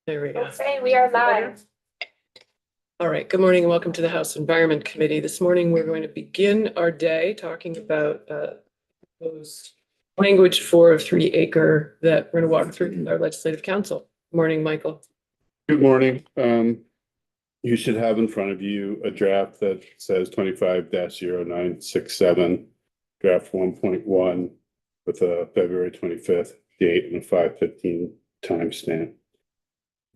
There we go. Okay, we are live. All right, good morning and welcome to the House Environment Committee. This morning, we're going to begin our day talking about proposed language for a 3-acre that we're going to walk through in our legislative council. Morning, Michael. Good morning. You should have in front of you a draft that says 25-0967, draft 1.1 with a February 25th date and a 5/15 timestamp.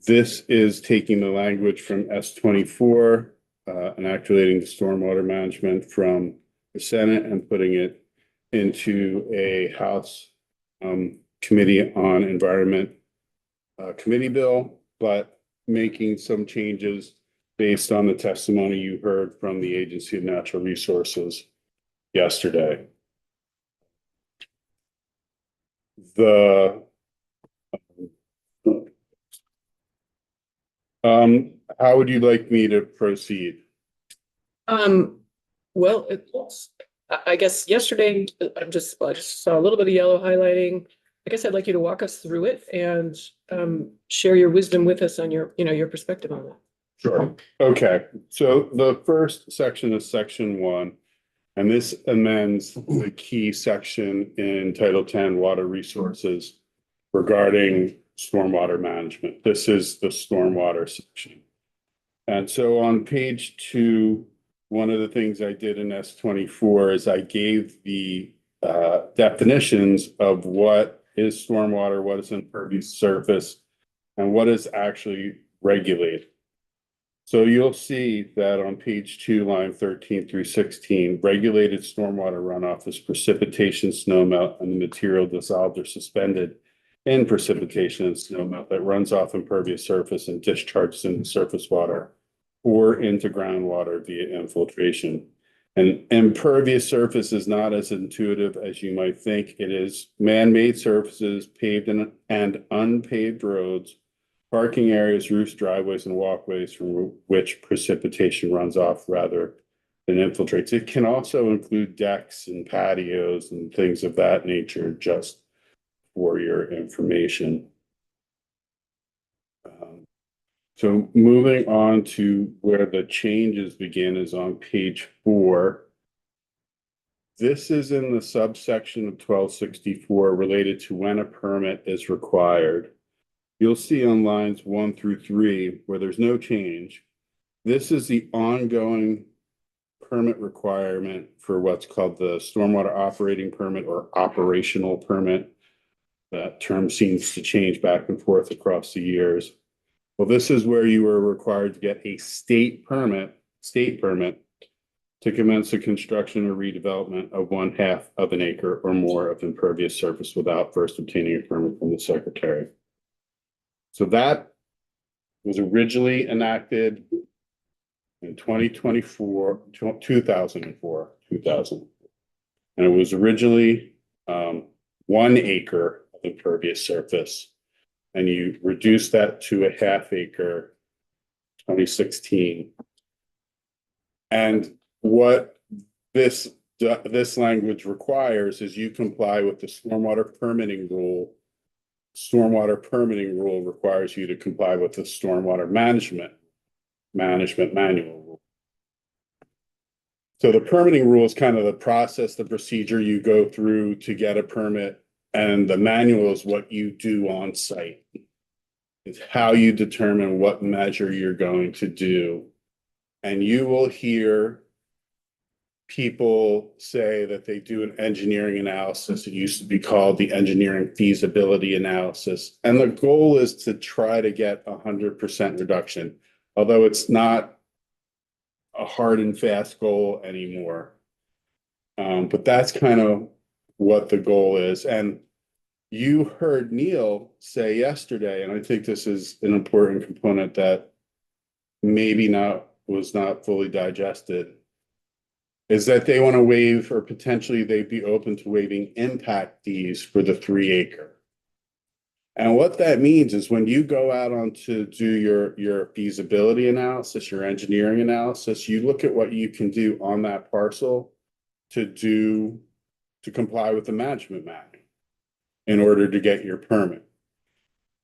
This is taking the language from S24, inoculating the stormwater management from the Senate and putting it into a House Committee on Environment committee bill, but making some changes based on the testimony you heard from the Agency of Natural Resources yesterday. How would you like me to proceed? Well, I guess yesterday, I just saw a little bit of yellow highlighting. I guess I'd like you to walk us through it and share your wisdom with us on your perspective on it. Sure. Okay. So the first section is section 1, and this amends the key section in Title 10 Water Resources regarding stormwater management. This is the stormwater section. And so on page 2, one of the things I did in S24 is I gave the definitions of what is stormwater, what is impervious surface, and what is actually regulated. So you'll see that on page 2, line 13 through 16, regulated stormwater runoff is precipitation, snowmelt, and the material dissolved or suspended in precipitation and snowmelt that runs off impervious surface and discharges into surface water or into groundwater via infiltration. And impervious surface is not as intuitive as you might think. It is man-made surfaces, paved and unpaved roads, parking areas, roofs, driveways, and walkways from which precipitation runs off rather than infiltrates. It can also include decks and patios and things of that nature, just for your information. So moving on to where the changes begin is on page 4. This is in the subsection of 1264 related to when a permit is required. You'll see on lines 1 through 3 where there's no change. This is the ongoing permit requirement for what's called the stormwater operating permit or operational permit. That term seems to change back and forth across the years. Well, this is where you are required to get a state permit to commence the construction or redevelopment of 1/2 of an acre or more of impervious surface without first obtaining a permit from the secretary. So that was originally enacted in 2004. And it was originally 1 acre of impervious surface. And you reduced that to a 1/2 acre, 2016. And what this language requires is you comply with the stormwater permitting rule. Stormwater permitting rule requires you to comply with the stormwater management manual rule. So the permitting rule is kind of the process, the procedure you go through to get a permit, and the manual is what you do on site. It's how you determine what measure you're going to do. And you will hear people say that they do an engineering analysis. It used to be called the engineering feasibility analysis. And the goal is to try to get 100% reduction, although it's not a hard and fast goal anymore. But that's kind of what the goal is. And you heard Neil say yesterday, and I think this is an important component that maybe was not fully digested, is that they want to waive, or potentially they'd be open to waiving impact fees for the 3 acre. And what that means is when you go out on to do your feasibility analysis, your engineering analysis, you look at what you can do on that parcel to comply with the management manual in order to get your permit.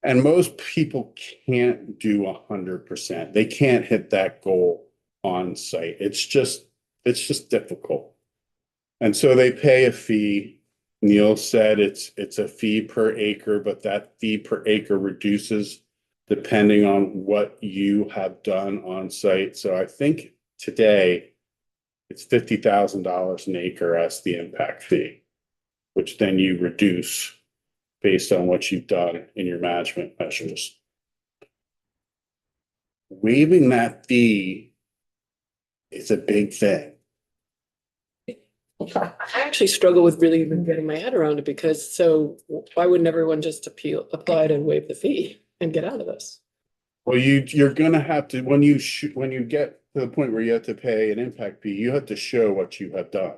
And most people can't do 100%. They can't hit that goal on site. It's just difficult. And so they pay a fee. Neil said it's a fee per acre, but that fee per acre reduces depending on what you have done on site. So I think today it's $50,000 an acre as the impact fee, which then you reduce based on what you've done in your management measures. Waiving that fee is a big thing. I actually struggle with really even getting my head around it because so why wouldn't everyone just apply to waive the fee and get out of this? Well, you're gonna have to, when you get to the point where you have to pay an impact fee, you have to show what you have done.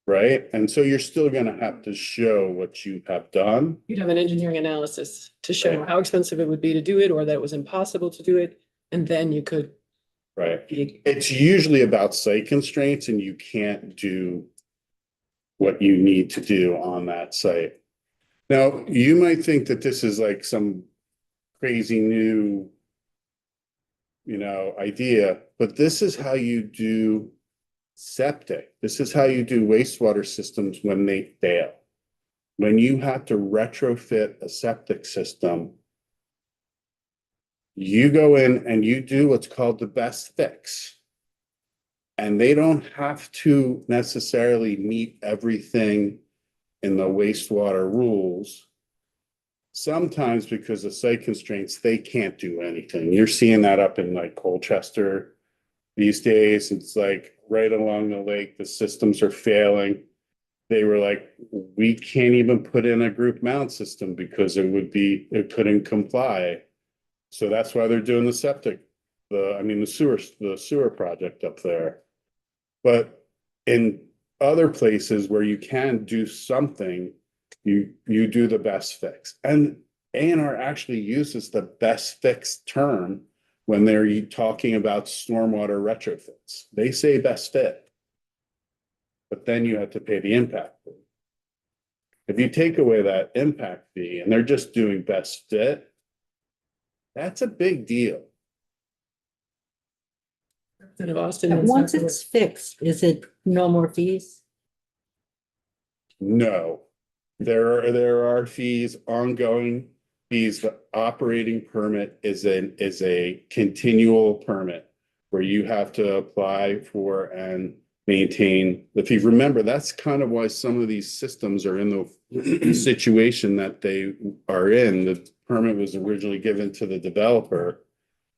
Right? And so you're still gonna have to show what you have done. You'd have an engineering analysis to show Right. how expensive it would be to do it or that it was impossible to do it. And then you could. Right. It's usually about site constraints and you can't do what you need to do on that site. Now, you might think that this is like some crazy new, idea, but this is how you do septic. This is how you do wastewater systems when they fail. When you have to retrofit a septic system, you go in and you do what's called the best fix. And they don't have to necessarily meet everything in the wastewater rules. Sometimes because of site constraints, they can't do anything. You're seeing that up in like Colchester these days. It's like right along the lake, the systems are failing. They were like, we can't even put in a group mount system because it couldn't comply. So that's why they're doing the sewer project up there. But in other places where you can do something, you do the best fix. And A&R actually uses the best fix term when they're talking about stormwater retrofits. They say best fit, but then you have to pay the impact fee. If you take away that impact fee and they're just doing best fit, that's a big deal. Representative Austin. And and once Senator- it's fixed, is it no more fees? No, there are fees, ongoing fees. The operating permit is a continual permit where you have to apply for and maintain the fee. Remember, that's kind of why some of these systems are in the situation that they are in. The permit was originally given to the developer,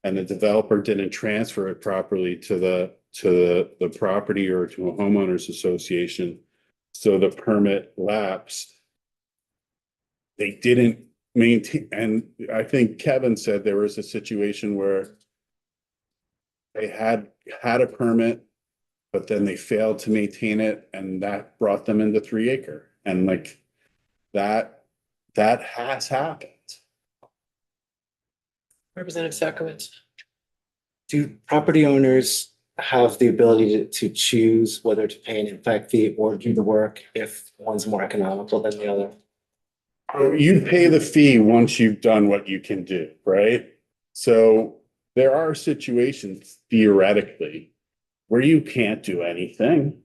and the developer didn't transfer it properly to the property or to a homeowners association. So the permit lapsed. They didn't maintain, and I think Kevin said there was a situation where they had a permit, but then they failed to maintain it, and that brought them into 3 acre. And like that has happened. Representative Sakowicz. Do property owners have the ability to choose whether to pay an impact fee or do the work if one's more economical than the other? You pay the fee once you've done what you can do, right? So there are situations theoretically where you can't do anything.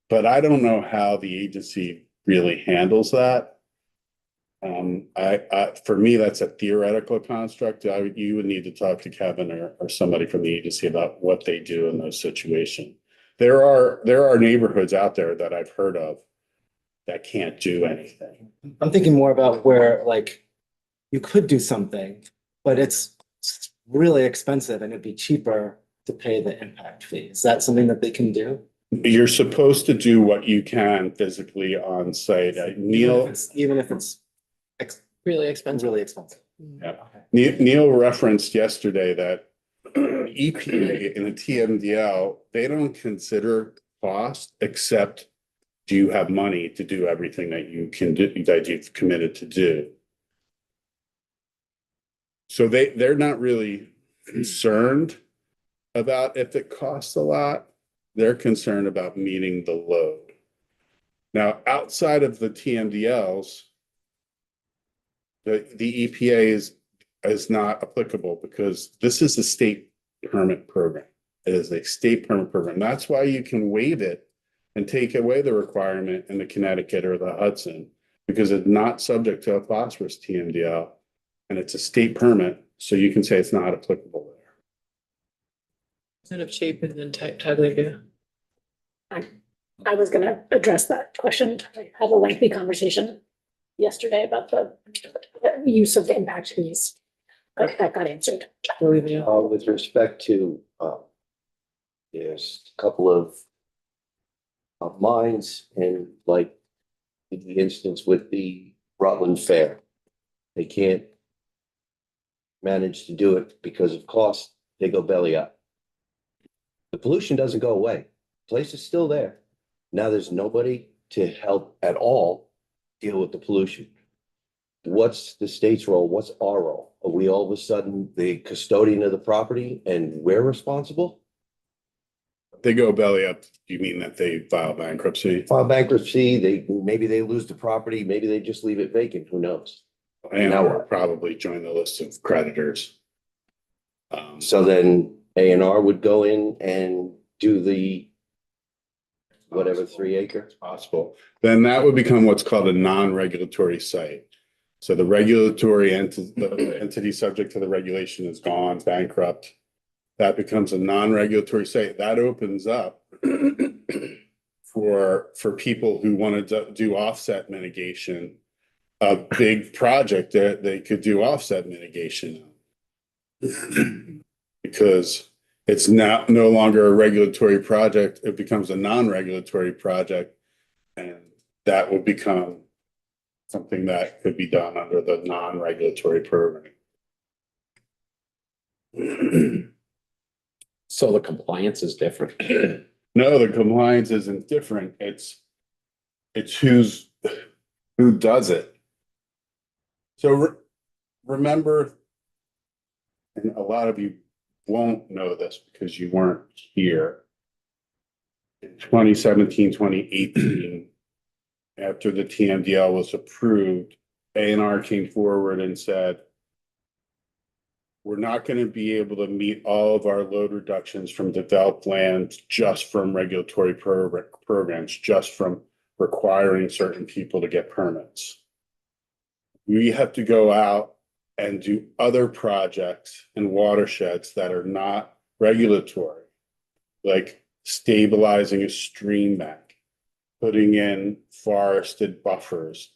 But I don't know how the agency really handles that. For me, that's a theoretical construct. You would need to talk to Kevin or somebody from the agency about what they do in those situations. There are neighborhoods out there that I've heard of that can't do anything. I'm thinking more about where like you could do something, but it's really expensive and it'd be cheaper to pay the impact fee. Is that something that they can do? You're supposed to do what you can physically on site. Neil Even if it's Really expensive. really expensive. Yeah. Neil referenced yesterday that EPA in the TMDL, they don't consider cost except do you have money to do everything that you can do, that you've committed to do. So they're not really concerned about if it costs a lot. They're concerned about meeting the load. Now, outside of the TMDLs, The EPA is not applicable because this is a state permit program. It is a state permit program. That's why you can waive it and take away the requirement in the Connecticut or the Hudson, because it's not subject to a phosphorus TMDL and it's a state permit, so you can say it's not applicable there. Representative Chapin and then Tagliavia. I was gonna address that question. I had a lengthy conversation yesterday about the use of impact fees. But that got answered. Tagliavia. With respect to, there's a couple of mines and like the instance with the Rutland Fair. They can't manage to do it because of cost. They go belly up. The pollution doesn't go away. Place is still there. Now there's nobody to help at all deal with the pollution. What's the state's role? What's our role? Are we all of a sudden the custodian of the property and we're responsible? They go belly up, you mean that they file bankruptcy? File bankruptcy, maybe they lose the property, maybe they just leave it vacant, who knows? And Now will what? probably join the list of creditors. So then A&R would go in and do the whatever 3 acre. It's possible. Then that would become what's called a non-regulatory site. So the regulatory entity subject to the regulation is gone, bankrupt. That becomes a non-regulatory site. That opens up for people who want to do offset mitigation. A big project that they could do offset mitigation on. Because it's now no longer a regulatory project, it becomes a non-regulatory project. And that will become something that could be done under the non-regulatory program. So the compliance is different. No, the compliance isn't different. It's who does it. So remember, and a lot of you won't know this because you weren't here. In 2017, 2018, after the TMDL was approved, A&R came forward and said, we're not going to be able to meet all of our load reductions from developed land just from regulatory programs, just from requiring certain people to get permits. We have to go out and do other projects and watersheds that are not regulatory, like stabilizing a stream bank, putting in forested buffers,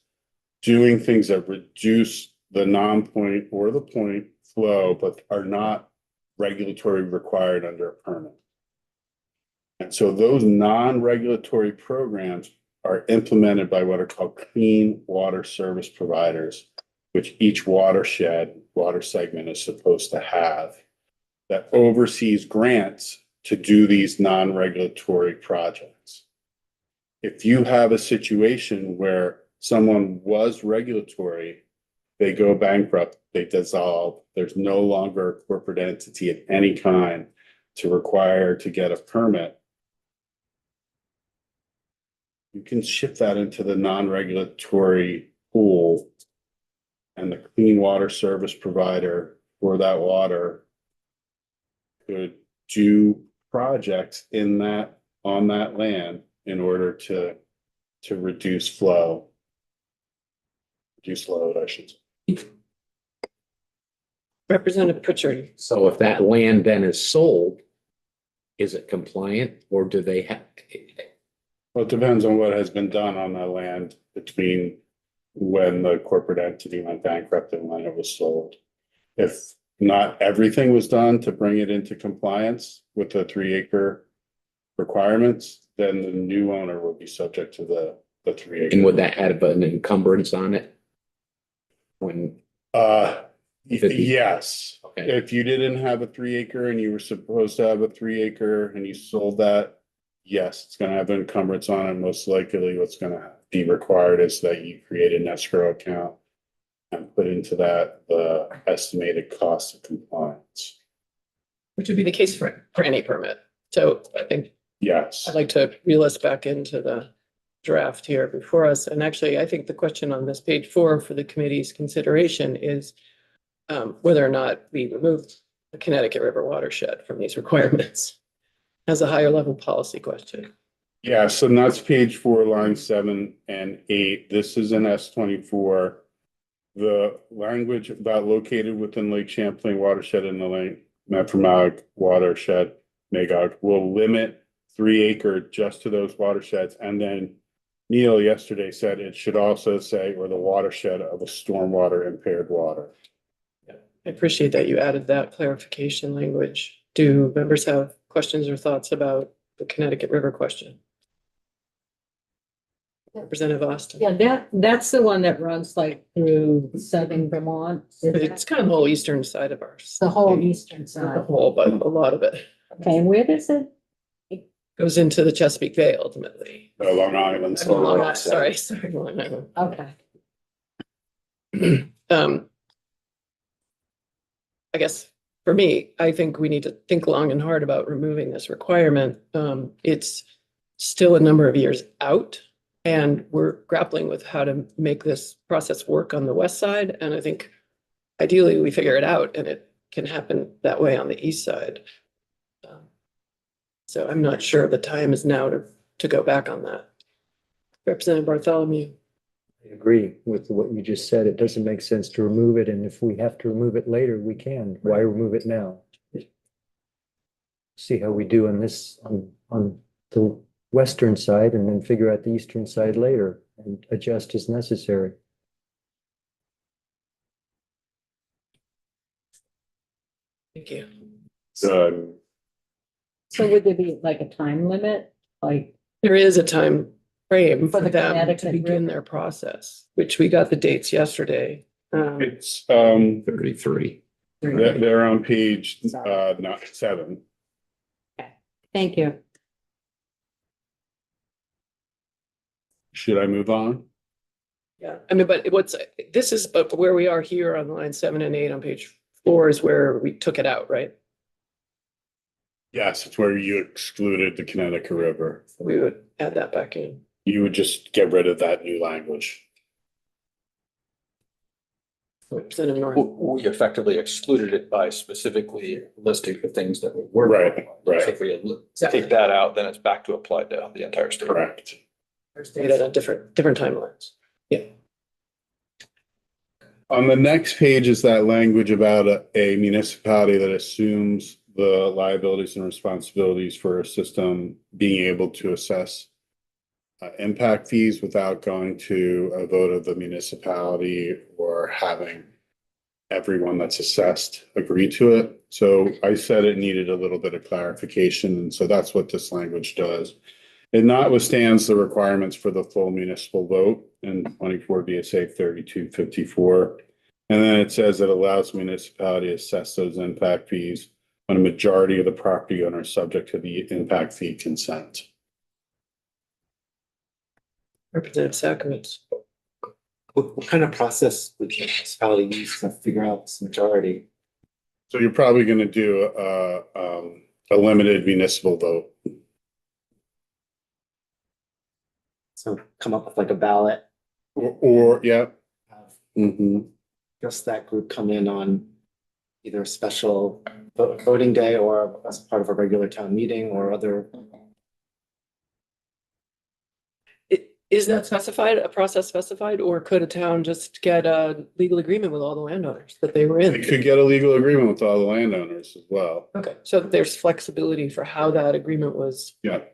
doing things that reduce the non-point or the point flow, but are not regulatory required under a permit. And so those non-regulatory programs are implemented by what are called clean water service providers, which each watershed, water segment is supposed to have, that oversees grants to do these non-regulatory projects. If you have a situation where someone was regulatory, they go bankrupt, they dissolve, there's no longer a corporate entity of any kind to require to get a permit, you can shift that into the non-regulatory pool, and the clean water service provider for that water could do projects in that, on that land in order to reduce flow. Reduce load, I should say. Representative Pritchard. So if that land then is sold, is it compliant or do they have? Well, it depends on what has been done on that land between when the corporate entity went bankrupt and when it was sold. If not everything was done to bring it into compliance with the 3 acre requirements, then the new owner will be subject to the 3 acre. And would that have an encumbrance on it? When, Yes. okay, If you didn't have a 3 acre and you were supposed to have a 3 acre and you sold that, yes, it's gonna have an encumbrance on it. Most likely what's gonna be required is that you create an escrow account and put into that the estimated cost of compliance. Which would be the case for any permit. So I think Yes. I'd like to reel us back into the draft here before us. And actually, I think the question on this page 4 for the committee's consideration is whether or not we remove the Connecticut River watershed from these requirements as a higher level policy question. Yeah, so that's page 4, lines 7 and 8. This is in S-24. The language about located within Lake Champlain watershed and the Lake Memphremagog watershed, Magog, will limit 3 acre just to those watersheds. And then Neil yesterday said it should also say, or the watershed of a stormwater impaired water. I appreciate that you added that clarification language. Do members have questions or thoughts about the Connecticut River question? Representative Austin? Yeah, that's the one that runs like through southern Vermont. Is It's that kind of the whole eastern side of ours. the whole eastern Not the side? whole, but a lot of it Okay, and where does it? goes into the Chesapeake Bay ultimately. Long Island. I mean, Long Island, sorry, Long Island. Okay, I guess for me, I think we need to think long and hard about removing this requirement. It's still a number of years out, and we're grappling with how to make this process work on the west side. And I think ideally we figure it out and it can happen that way on the east side. So I'm not sure the time is now to go back on that. Representative Bartholomew. I agree with what you just said. It doesn't make sense to remove it, and if we have to remove it later, we can. Why remove it now? See how we do on this, on the western side, and then figure out the eastern side later and adjust as necessary. Thank you. Good. so would there be like a time limit, like, There is a time frame For for the them to Connecticut begin River. their process, which we got the dates yesterday. It's, 33. they're on page, not 7. thank you. Should I move on? Yeah, I mean, but this is, but where we are here on line 7 and 8 on page 4 is where we took it out, right? Yes, it's where you excluded the Connecticut River. We would add that back in. You would just get rid of that new language. Representative Norton. We effectively excluded it by specifically listing the things that we were. Right, right. So if we take that out, then it's back to apply to the entire state. Correct. Stated on different timelines. Yeah. On the next page is that language about a municipality that assumes the liabilities and responsibilities for a system being able to assess impact fees without going to a vote of the municipality or having everyone that's assessed agree to it. So I said it needed a little bit of clarification, and so that's what this language does. It notwithstands the requirements for the full municipal vote in 24 VSA 3254. And then it says it allows municipality to assess those impact fees when a majority of the property owners subject to the impact fee consent. Representative Sakovics. What kind of process would the municipality use to figure out this majority? So you're probably going to do a limited municipal vote. So come up with like a ballot, Or yeah. have Mhm. just that group come in on either a special voting day or as part of a regular town meeting or other. Is that specified, a process specified, or could a town just get a legal agreement with all the landowners that they were They in? could get a legal agreement with all the landowners as well. Okay, so there's flexibility for how that agreement was. Yeah.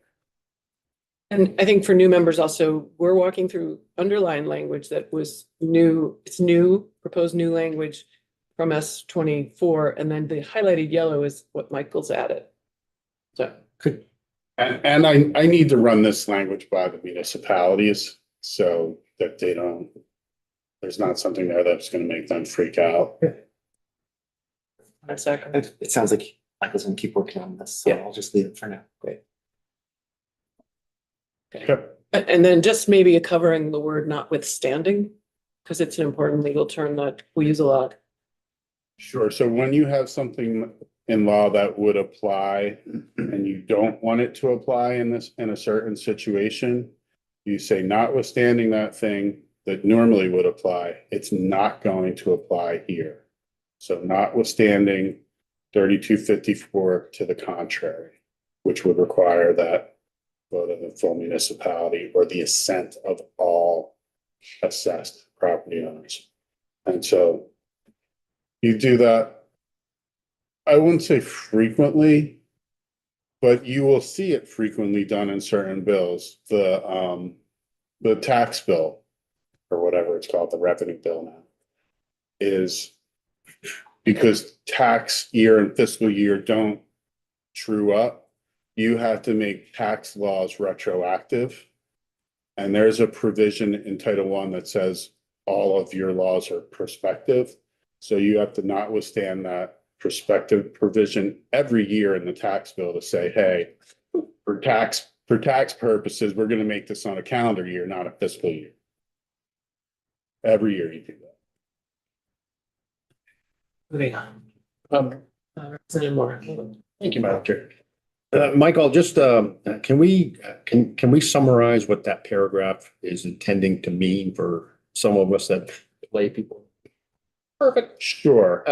And I think for new members also, we're walking through underlying language that was new, it's new, proposed new language from S-24, and then the highlighted yellow is what Michael's added. So, Could, And I need to run this language by the municipalities so that they don't, there's not something there that's going to make them freak out. a second. it sounds like Michael's gonna keep working on this, so Yeah. I'll just leave it for now. Okay. And then just maybe covering the word notwithstanding, because it's an important legal term that we use a lot. Sure. So when you have something in law that would apply and you don't want it to apply in a certain situation, you say notwithstanding that thing that normally would apply, it's not going to apply here. So notwithstanding 3254 to the contrary, which would require that vote of the full municipality or the assent of all assessed property owners. And so you do that, I wouldn't say frequently, but you will see it frequently done in certain bills. The tax bill, or whatever it's called, the revenue bill now, is because tax year and fiscal year don't true up, you have to make tax laws retroactive. And there's a provision in Title I that says all of your laws are prospective. So you have to notwithstand that prospective provision every year in the tax bill to say, hey, for tax purposes, we're going to make this on a calendar year, not a fiscal year. Every year you do that. Moving on. Representative Moore. Thank you, Madam Chair. Michael, just, can we summarize what that paragraph is intending to mean for some of us that lay people? Perfect. Sure.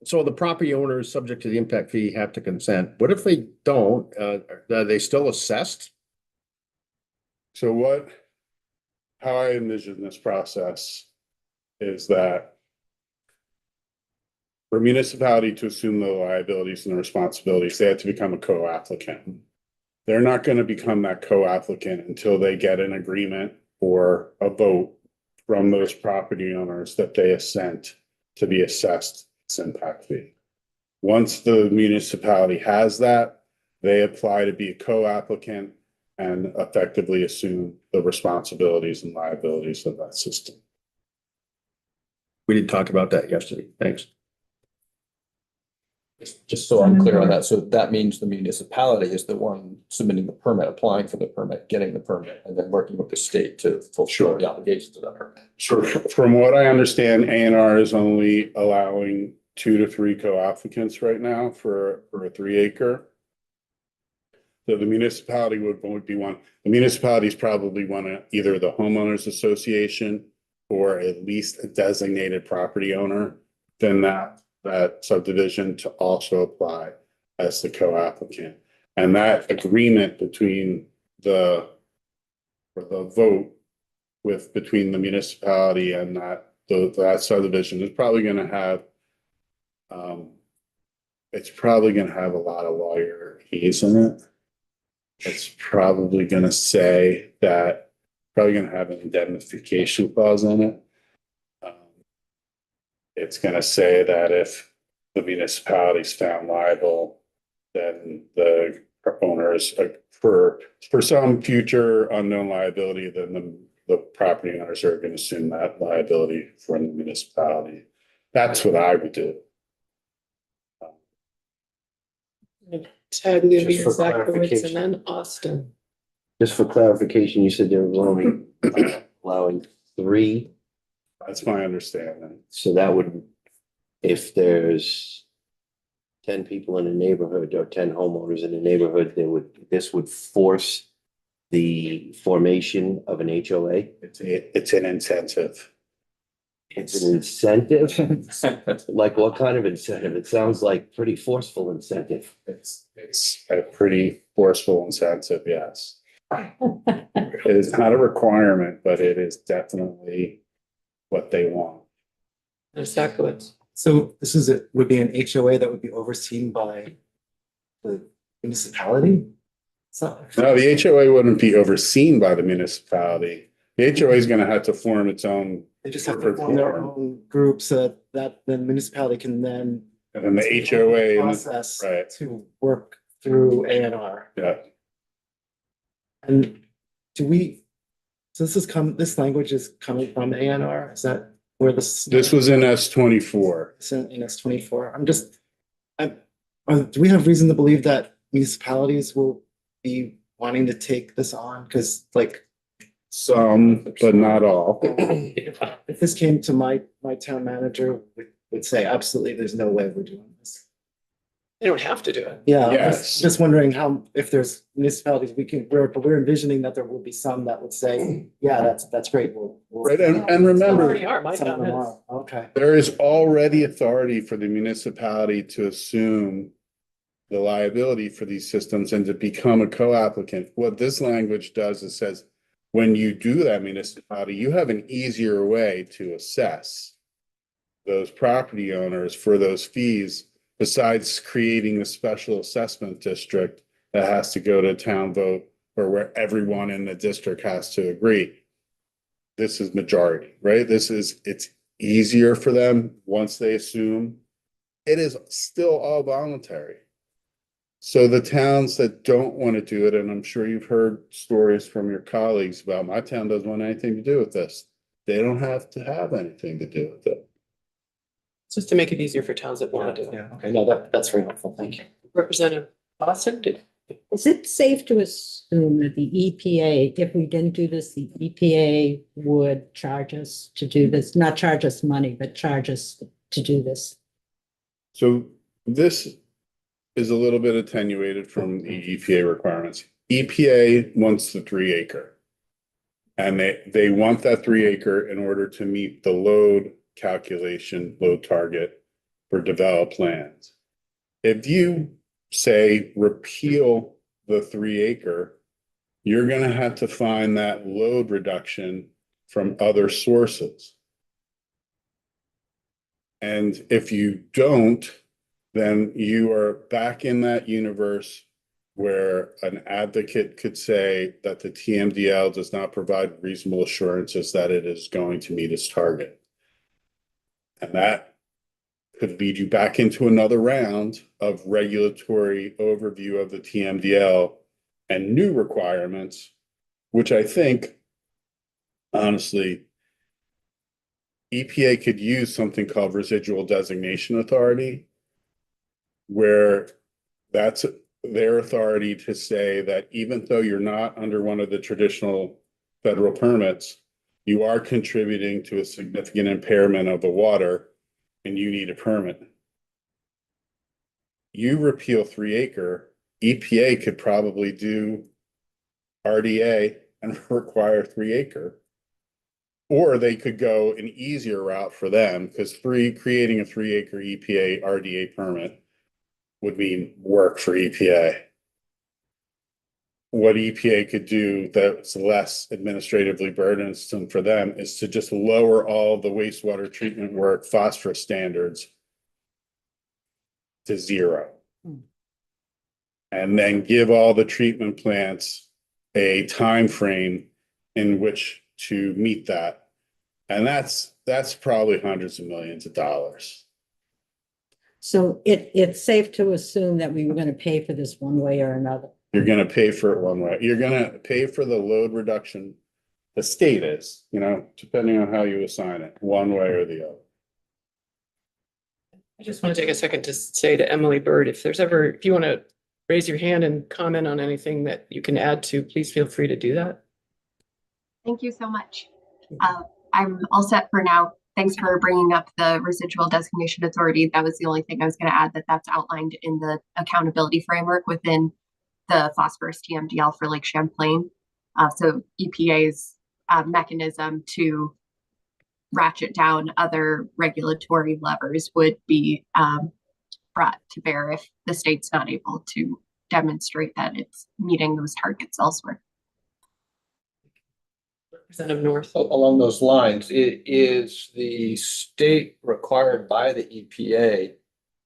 So the property owners subject to the impact fee have to consent. What if they don't? Are they still assessed? So how I envision this process is that for a municipality to assume the liabilities and the responsibilities, they have to become a co-applicant. They're not going to become that co-applicant until they get an agreement or a vote from those property owners that they assent to be assessed its impact fee. Once the municipality has that, they apply to be a co-applicant and effectively assume the responsibilities and liabilities of that system. We did talk about that yesterday. Thanks. Just so I'm clear on that, so that means the municipality is the one submitting the permit, applying for the permit, getting the permit, and then working with the state to fulfill the obligations of that permit. Sure. From what I understand, A&R is only allowing 2 to 3 co-applicants right now for a 3 acre. So the municipality would be one. The municipalities probably want to either the homeowners association or at least a designated property owner, then that subdivision to also apply as the co-applicant. And that agreement between the vote between the municipality and that subdivision is probably going to have it's probably going to have a lot of lawyer fees in it. It's probably going to say that probably going to have an indemnification clause in it. It's going to say that if the municipality is found liable, then the owners for some future unknown liability, then the property owners are going to assume that liability from the municipality. That's what I would do. Ted Newby, Just for Zachowitz, and clarification. then Austin. Just for clarification, you said they were only allowing 3. That's my understanding. So that would, if there's 10 people in a neighborhood or 10 homeowners in a neighborhood, this would force the formation of an HOA. It's an incentive. It's an incentive? Like what kind of incentive? It sounds like pretty forceful incentive. It's a pretty forceful incentive, yes. It is not a requirement, but it is definitely what they want. And Zachowitz. So this would be an HOA that would be overseen by the municipality? So No, the HOA wouldn't be overseen by the municipality. The HOA is going to have to form its own, they just have to form their own group so that the municipality can then and then the HOA, process right. to work through A&R. Yeah. And so this language is coming from A&R? Is that where this This was in S24. it's in S24? Do we have reason to believe that municipalities will be wanting to take this on? Because like, Some, but not all. if this came to my town manager would say, absolutely, there's no way we're doing this. You don't have to do it. Yeah, I'm Yes. just wondering how, if there's municipalities we're envisioning that there will be some that would say, yeah, that's great. We'll. Right, and There remember, already are. My Some of town them has. are, okay. there is already authority for the municipality to assume the liability for these systems and to become a co-applicant. What this language does is says, when you do that municipality, you have an easier way to assess those property owners for those fees, besides creating a special assessment district that has to go to town vote or where everyone in the district has to agree. This is majority, right? It's easier for them once they assume. It is still all voluntary. So the towns that don't want to do it, and I'm sure you've heard stories from your colleagues about my town doesn't want anything to do with this. They don't have to have anything to do with it. Just to make it easier for towns that want to do it. Yeah, okay, no, that's very helpful, thank you. Representative Austin, Is it safe to assume that the EPA, if we didn't do this, the EPA would charge us to do this, not charge us money, but charge us to do this? So this is a little bit attenuated from the EPA requirements. EPA wants the 3 acre. And they want that 3 acre in order to meet the load calculation, load target for developed lands. If you say repeal the 3 acre, you're gonna have to find that load reduction from other sources. And if you don't, then you are back in that universe where an advocate could say that the TMDL does not provide reasonable assurances that it is going to meet its target. And that could lead you back into another round of regulatory overview of the TMDL and new requirements, which I think, honestly, EPA could use something called residual designation authority, where that's their authority to say that even though you're not under one of the traditional federal permits, you are contributing to a significant impairment of the water and you need a permit. You repeal 3 acre, EPA could probably do RDA and require 3 acre. Or they could go an easier route for them, because creating a 3 acre EPA RDA permit would mean work for EPA. What EPA could do that's less administratively burdensome for them is to just lower all the wastewater treatment work, phosphorus standards to 0. And then give all the treatment plants a time frame in which to meet that. And that's probably hundreds of millions of dollars. So it's safe to assume that we were gonna pay for this one way or another. You're gonna pay for it one way. You're gonna pay for the load reduction. The state is, depending on how you assign it, one way or the other. I just want to take a second to say to Emily Bird, if you want to raise your hand and comment on anything that you can add to, please feel free to do that. Thank you so much. I'm all set for now. Thanks for bringing up the residual designation authority. That was the only thing I was going to add, that's outlined in the accountability framework within the phosphorus TMDL for Lake Champlain. So EPA's mechanism to ratchet down other regulatory levers would be brought to bear if the state's not able to demonstrate that it's meeting those targets elsewhere. Representative North. Along those lines, is the state required by the EPA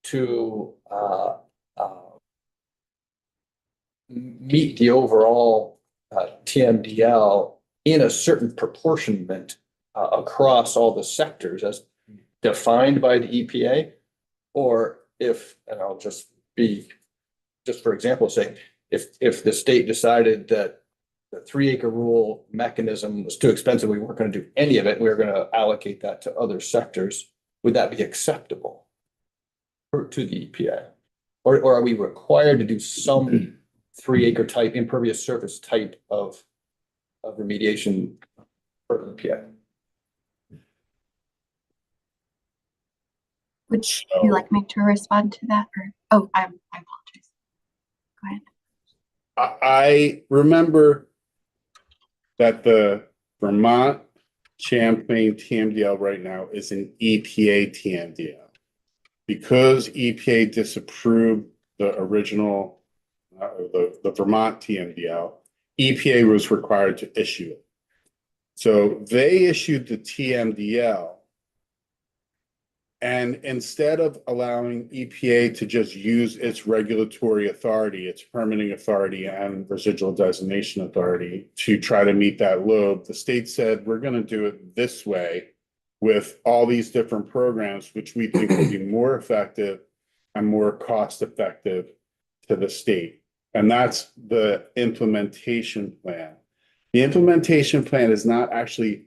to meet the overall TMDL in a certain proportionment across all the sectors as defined by the EPA? Or if, and I'll just for example, say, if the state decided that the 3 acre rule mechanism was too expensive, we weren't going to do any of it, we were going to allocate that to other sectors, would that be acceptable to the EPA? Or are we required to do some 3 acre type impervious surface type of remediation for the EPA? Would So you like me to respond to that or, oh, I apologize. Go ahead. I remember that the Vermont Champlain TMDL right now is an EPA TMDL. Because EPA disapproved the original, the Vermont TMDL, EPA was required to issue it. So they issued the TMDL. And instead of allowing EPA to just use its regulatory authority, its permitting authority and residual designation authority to try to meet that load, the state said, we're going to do it this way with all these different programs, which we think will be more effective and more cost effective to the state. And that's the implementation plan. The implementation plan is not actually,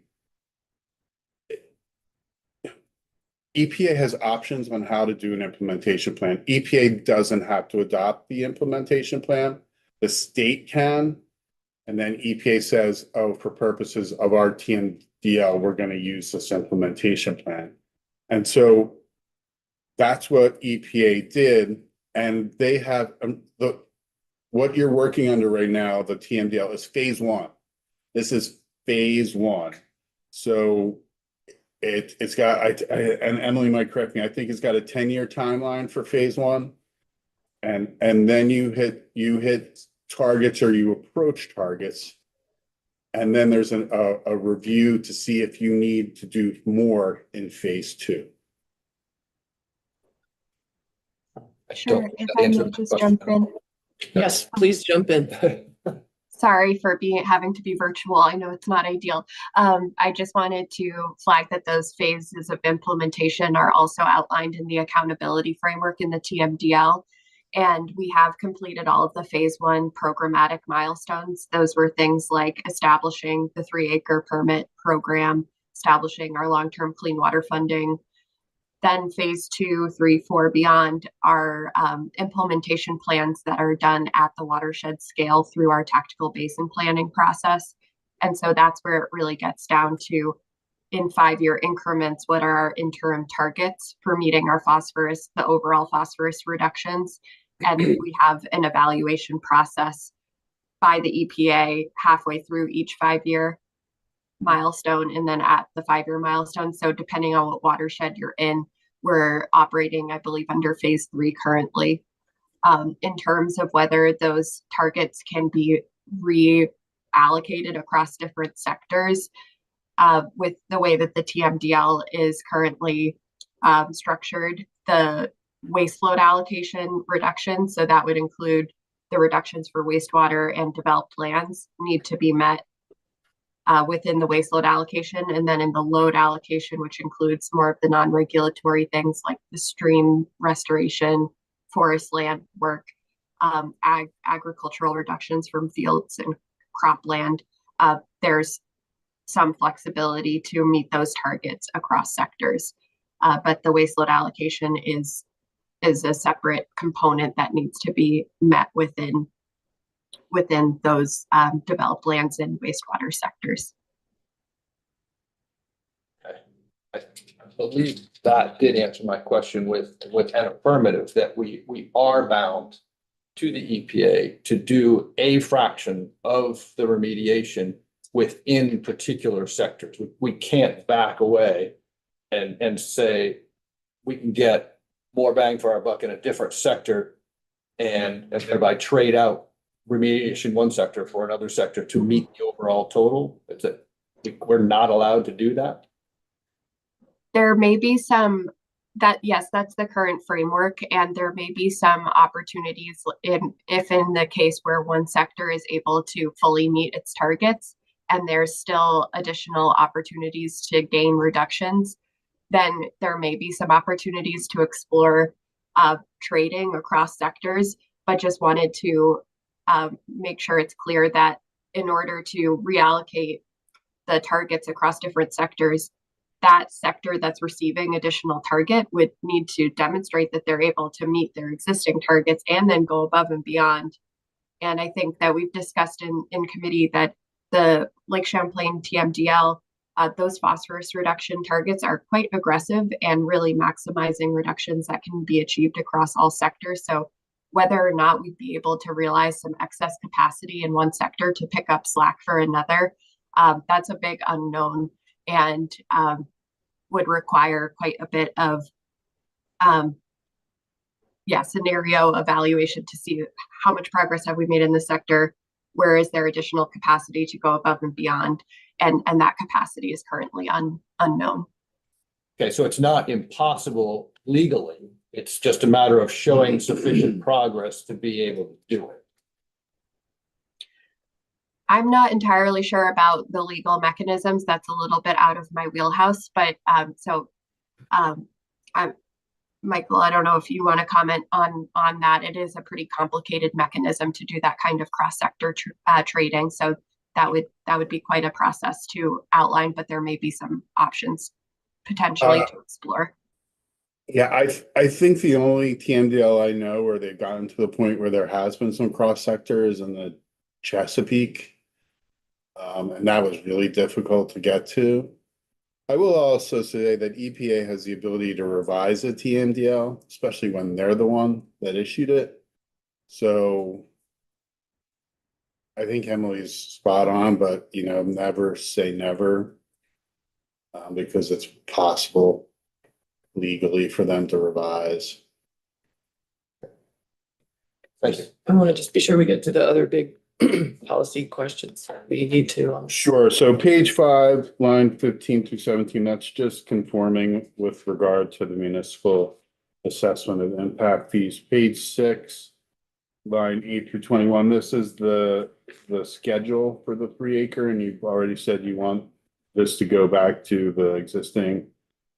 EPA has options on how to do an implementation plan. EPA doesn't have to adopt the implementation plan. The state can. And then EPA says, oh, for purposes of our TMDL, we're going to use this implementation plan. And so that's what EPA did. And they have what you're working under right now, the TMDL, is phase one. This is phase one. So it's got, and Emily might correct me, I think it's got a 10-year timeline for phase one. And then you hit targets or you approach targets. And then there's a review to see if you need to do more in phase two. Sure, if I may just jump in. Yes, please jump in. Sorry for having to be virtual. I know it's not ideal. I just wanted to flag that those phases of implementation are also outlined in the accountability framework in the TMDL. And we have completed all of the phase one programmatic milestones. Those were things like establishing the 3-acre permit program, establishing our long-term clean water funding. Then phase 2, 3, 4 beyond are implementation plans that are done at the watershed scale through our tactical basin planning process. And so that's where it really gets down to, in 5-year increments, what are our interim targets for meeting our phosphorus, the overall phosphorus reductions. And we have an evaluation process by the EPA halfway through each 5-year milestone and then at the 5-year milestone. So depending on what watershed you're in, we're operating, I believe, under phase 3 currently. In terms of whether those targets can be reallocated across different sectors, with the way that the TMDL is currently structured, the waste load allocation reduction, so that would include the reductions for wastewater and developed lands, need to be met within the waste load allocation. And then in the load allocation, which includes more of the non-regulatory things like the stream restoration, forest land work, agricultural reductions from fields and cropland, there's some flexibility to meet those targets across sectors. But the waste load allocation is a separate component that needs to be met within those developed lands and wastewater sectors. Okay. I believe that did answer my question with an affirmative that we are bound to the EPA to do a fraction of the remediation within particular sectors. We can't back away and say we can get more bang for our buck in a different sector and thereby trade out remediation one sector for another sector to meet the overall total. We're not allowed to do that. There may be some yes, that's the current framework, and there may be some opportunities if in the case where one sector is able to fully meet its targets and there's still additional opportunities to gain reductions, then there may be some opportunities to explore trading across sectors, but just wanted to make sure it's clear that in order to reallocate the targets across different sectors, that sector that's receiving additional target would need to demonstrate that they're able to meet their existing targets and then go above and beyond. And I think that we've discussed in committee that the Lake Champlain TMDL those phosphorus reduction targets are quite aggressive and really maximizing reductions that can be achieved across all sectors. So whether or not we'd be able to realize some excess capacity in one sector to pick up slack for another, that's a big unknown, and would require quite a bit of scenario evaluation to see how much progress have we made in the sector, where is there additional capacity to go above and beyond, and that capacity is currently unknown. Okay, so it's not impossible legally. It's just a matter of showing sufficient progress to be able to do it. I'm not entirely sure about the legal mechanisms. That's a little bit out of my wheelhouse, but Michael, I don't know if you want to comment on that. It is a pretty complicated mechanism to do that kind of cross-sector trading. So that would be quite a process to outline, but there may be some options potentially to explore. Yeah, I think the only TMDL I know where they've gotten to the point where there has been some cross sector is in the Chesapeake. And that was really difficult to get to. I will also say that EPA has the ability to revise a TMDL, especially when they're the one that issued it. So I think Emily's spot on, but never say never, because it's possible legally for them to revise. Thank you. I want to just be sure we get to the other big policy questions we need to. Sure. So page 5, line 15 through 17, that's just conforming with regard to the municipal assessment of impact fees. Page 6, line 8 through 21, this is the schedule for the 3 acre, and you've already said you want this to go back to the existing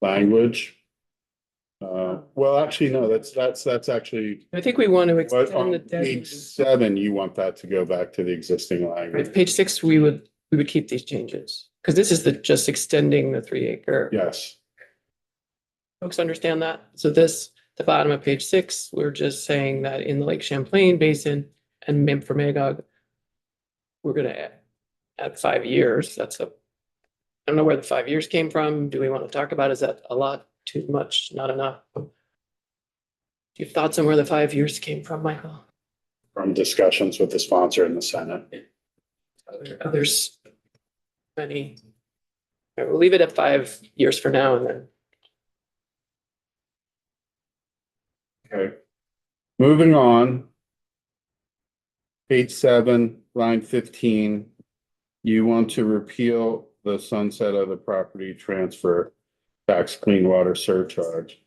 language. Well, actually, no, that's actually. I think we want to But extend the on deadline. page 7, you want that to go back to the existing language. Right, page 6, we would keep these changes because this is just extending the 3 acre. Yes. Folks understand that? So the bottom of page 6, we're just saying that in the Lake Champlain Basin and for Magog, we're gonna add 5 years. I don't know where the 5 years came from. Do we want to talk about, is that a lot, too much, not enough? Do you have thoughts on where the 5 years came from, Michael? From discussions with the sponsor in the Senate. Others, many. All right, we'll leave it at 5 years for now and then. Okay. Moving on. Page 7, line 15, you want to repeal the sunset of the property transfer tax clean water surcharge.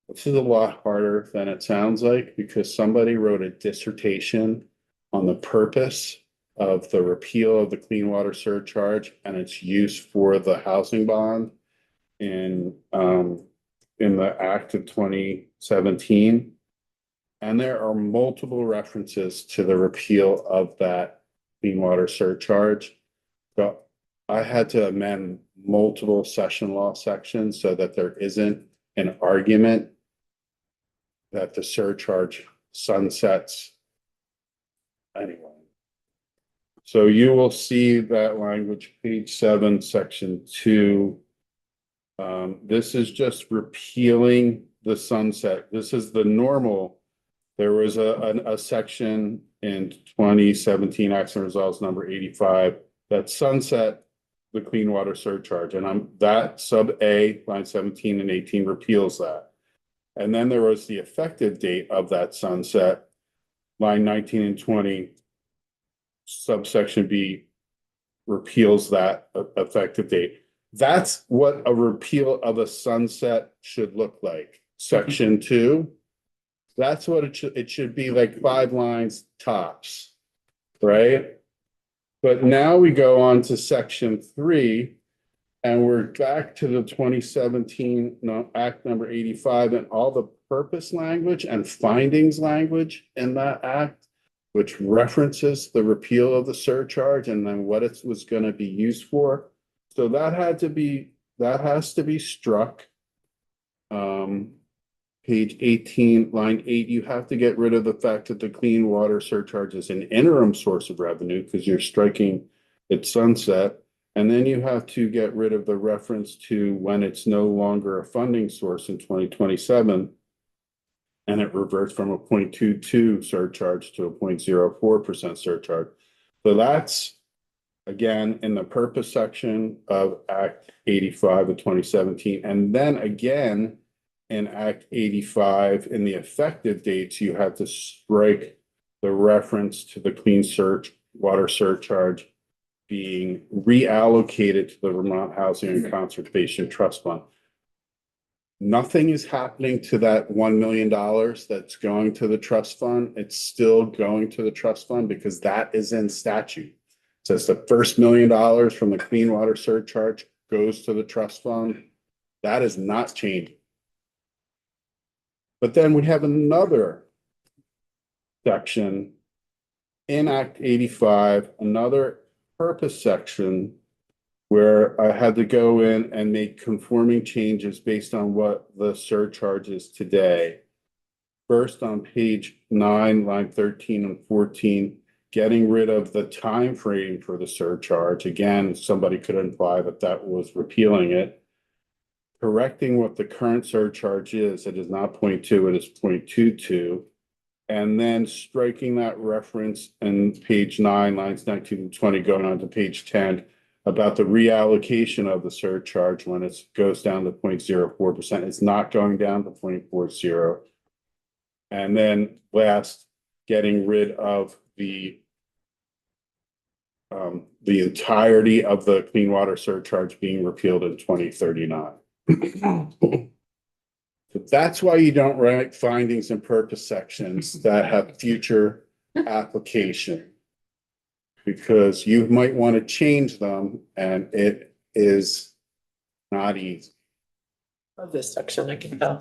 This is a lot harder than it sounds like because somebody wrote a dissertation on the purpose of the repeal of the clean water surcharge and its use for the housing bond in the Act of 2017. And there are multiple references to the repeal of that clean water surcharge. So I had to amend multiple session law sections so that there isn't an argument that the surcharge sunsets anyway. So you will see that language, page 7, section 2. This is just repealing the sunset. This is the normal. There was a section in 2017 Action Results number 85 that sunset the clean water surcharge, and that sub A, line 17 and 18 repeals that. And then there was the effective date of that sunset, line 19 and 20, subsection B repeals that effective date. That's what a repeal of a sunset should look like. Section 2, that's what it should be, like 5 lines tops, right? But now we go on to section 3, and we're back to the 2017 Act number 85 and all the purpose language and findings language in that act, which references the repeal of the surcharge and then what it was going to be used for. So that has to be struck. Page 18, line 8, you have to get rid of the fact that the clean water surcharge is an interim source of revenue because you're striking its sunset. And then you have to get rid of the reference to when it's no longer a funding source in 2027. And it reverts from a 0.22 surcharge to a 0.04% surcharge. So that's, again, in the purpose section of Act 85 of 2017. And then again, in Act 85, in the effective dates, you have to strike the reference to the clean water surcharge being reallocated to the Vermont Housing and Conservation Trust Fund. Nothing is happening to that $1 million that's going to the trust fund. It's still going to the trust fund because that is in statute. It says the first $1 million from the clean water surcharge goes to the trust fund. That is not changing. But then we have another section in Act 85, another purpose section where I had to go in and make conforming changes based on what the surcharge is today. First, on page 9, line 13 and 14, getting rid of the time frame for the surcharge. Again, somebody could imply that that was repealing it. Correcting what the current surcharge is. It is not 0.2, it is 0.22. And then striking that reference in page 9, lines 19 and 20, going on to page 10, about the reallocation of the surcharge when it goes down to 0.04%. It's not going down to 0.40. And then last, getting rid of the entirety of the clean water surcharge being repealed in 2039. So that's why you don't write findings and purpose sections that have future application. Because you might want to change them and it is not easy. Of this section, I can tell.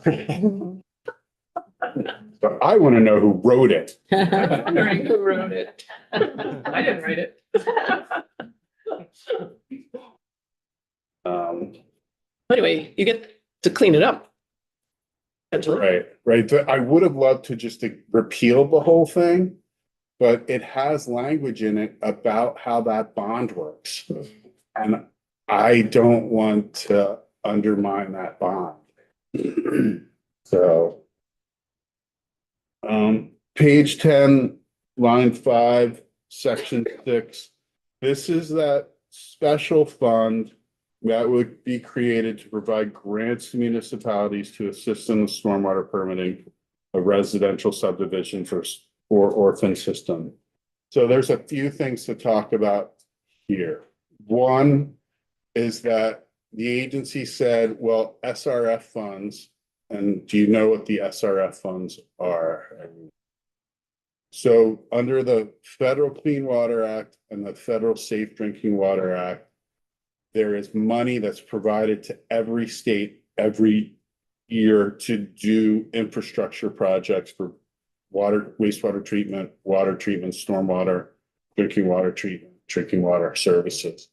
But I want to know who wrote it. I'm wondering who wrote it. I didn't write it. Anyway, you get to clean it up. Potentially. Right. I would have loved to just repeal the whole thing, but it has language in it about how that bond works. And I don't want to undermine that bond. So, page 10, line 5, section 6. This is that special fund that would be created to provide grants to municipalities to assist in the stormwater permitting of residential subdivisions or orphan system. So there's a few things to talk about here. One is that the agency said, well, SRF funds, and do you know what the SRF funds are? So under the Federal Clean Water Act and the Federal Safe Drinking Water Act, there is money that's provided to every state every year to do infrastructure projects for water, wastewater treatment, stormwater, drinking water treatment, drinking water services.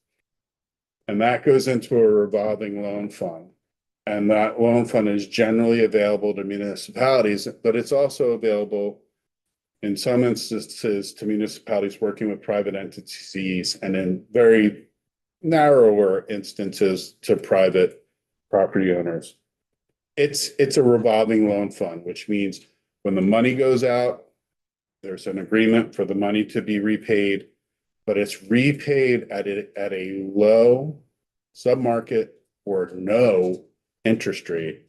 And that goes into a revolving loan fund. And that loan fund is generally available to municipalities, but it's also available in some instances to municipalities working with private entities, and in very narrower instances to private property owners. It's a revolving loan fund, which means when the money goes out, there's an agreement for the money to be repaid, but it's repaid at a low submarket or no interest rate.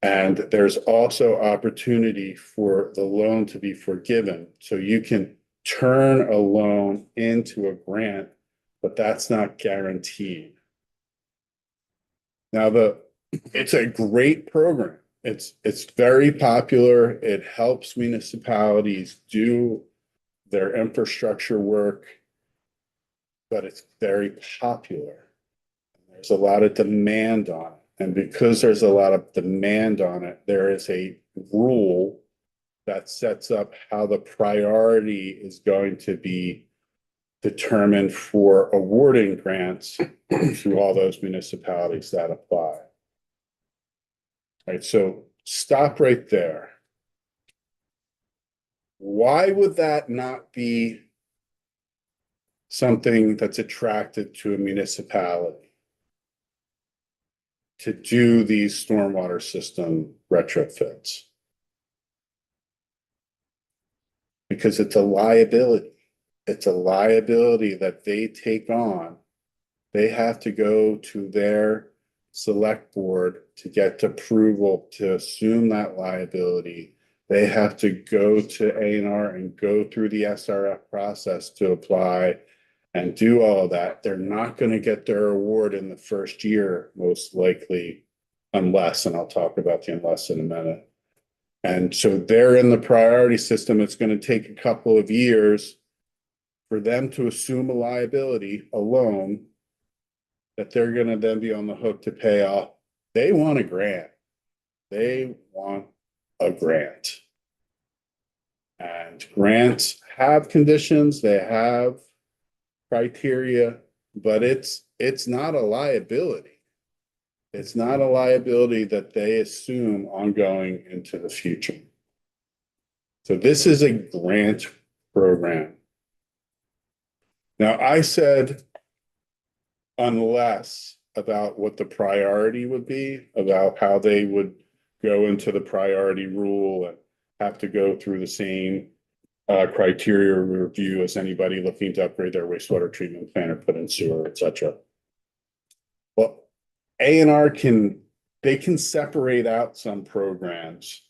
And there's also opportunity for the loan to be forgiven. So you can turn a loan into a grant, but that's not guaranteed. Now, it's a great program. It's very popular. It helps municipalities do their infrastructure work, but it's very popular. There's a lot of demand on it. And because there's a lot of demand on it, there is a rule that sets up how the priority is going to be determined for awarding grants to all those municipalities that apply. Right, so stop right there. Why would that not be something that's attractive to a municipality to do these stormwater system retrofits. Because it's a liability. It's a liability that they take on. They have to go to their select board to get approval to assume that liability. They have to go to A&R and go through the SRF process to apply and do all of that. They're not going to get their award in the first year, most likely, unless, and I'll talk about the unless in a minute. And so they're in the priority system. It's going to take a couple of years for them to assume a liability, a loan, that they're going to then be on the hook to pay off. They want a grant. They want a grant. And grants have conditions, they have criteria, but it's not a liability. It's not a liability that they assume ongoing into the future. So this is a grant program. Now, I said unless about what the priority would be, about how they would go into the priority rule and have to go through the same criteria review as anybody looking to upgrade their wastewater treatment plant or put in sewer, et cetera. Well, A&R can separate out some programs,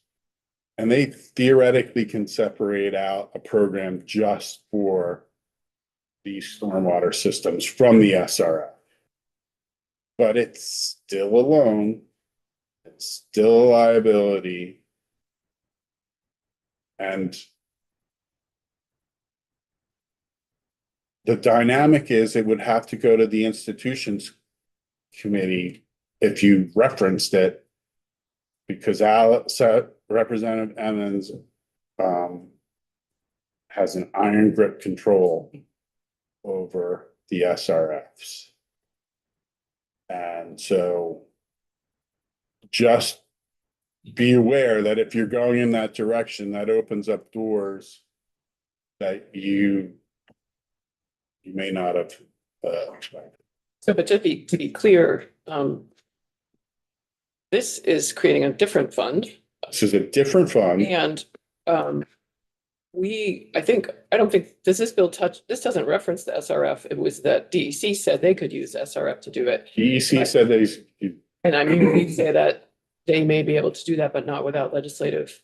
and they theoretically can separate out a program just for these stormwater systems from the SRF. But it's still a loan, it's still a liability, and the dynamic is it would have to go to the institutions committee if you referenced it, because Representative Emmons has an iron grip control over the SRFs. And so just be aware that if you're going in that direction, that opens up doors that you may not have expected. So, but to be clear, this is creating a different fund. This is a different fund. And I don't think, does this bill this doesn't reference the SRF. It was that DEC said they could use SRF to do it. DEC said they. And I mean, we say that they may be able to do that, but not without legislative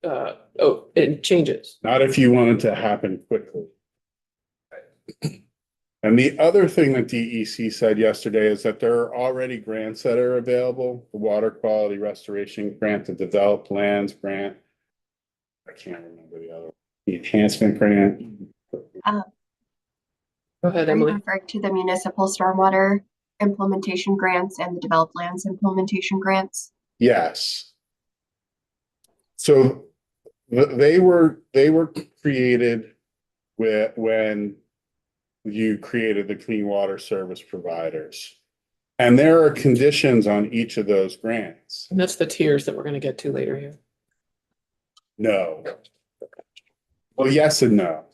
and changes. Not if you want it to happen quickly. And the other thing that DEC said yesterday is that there are already grants that are available. The Water Quality Restoration Grant, the Developed Lands Grant. I can't remember the other one. The Enhancement Grant. Go ahead, Are you Emily. referring to the municipal stormwater implementation grants and the developed lands implementation grants? Yes. So they were created when you created the clean water service providers. And there are conditions on each of those grants. And that's the tiers that we're going to get to later here. No. Well, yes and no.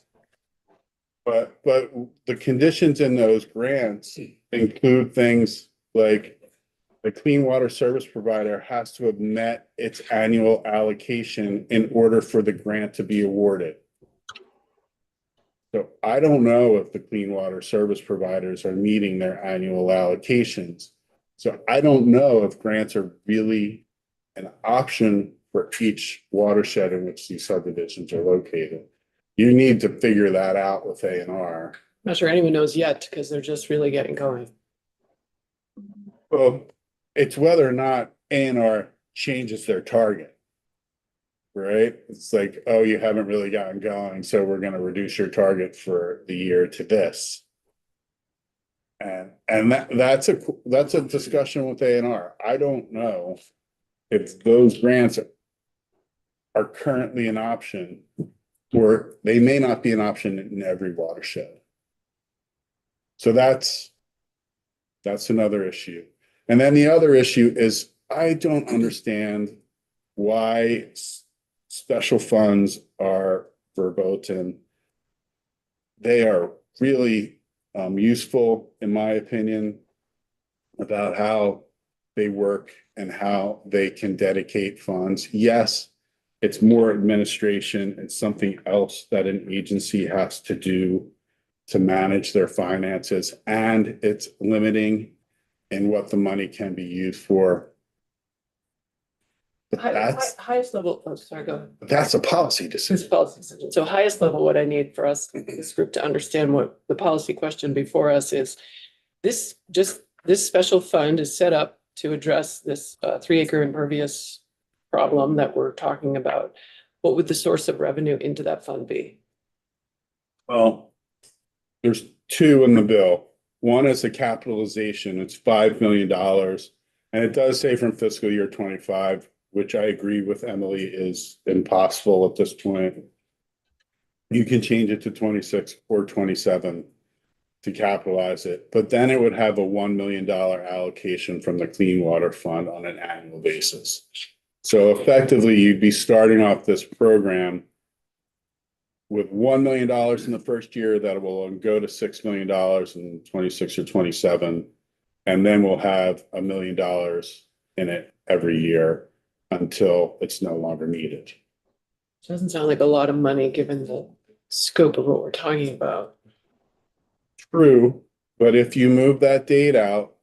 But the conditions in those grants include things like the clean water service provider has to have met its annual allocation in order for the grant to be awarded. So I don't know if the clean water service providers are meeting their annual allocations. So I don't know if grants are really an option for each watershed in which these subdivisions are located. You need to figure that out with A&R. Not sure anyone knows yet because they're just really getting going. Well, it's whether or not A&R changes their target. Right? It's like, oh, you haven't really gotten going, so we're going to reduce your target for the year to this. And that's a discussion with A&R. I don't know if those grants are currently an option, or they may not be an option in every watershed. So that's another issue. And then the other issue is I don't understand why special funds are verboten. They are really useful, in my opinion, about how they work and how they can dedicate funds. Yes, it's more administration. It's something else that an agency has to do to manage their finances, and it's limiting in what the money can be used for. But Highest level, oh, sorry, go ahead. that's a policy This decision. policy decision. So highest level, what I need for us, this group to understand what the policy question before us is. This special fund is set up to address this 3-acre impervious problem that we're talking about. What would the source of revenue into that fund be? Well, there's two in the bill. One is the capitalization. It's $5 million. And it does say from fiscal year 25, which I agree with Emily is impossible at this point. You can change it to 26 or 27 to capitalize it, but then it would have a $1 million allocation from the Clean Water Fund on an annual basis. So effectively, you'd be starting off this program with $1 million in the first year that will go to $6 million in 26 or 27. And then we'll have $1 million in it every year until it's no longer needed. Doesn't sound like a lot of money, given the scope of what we're talking about. True, but if you move that date out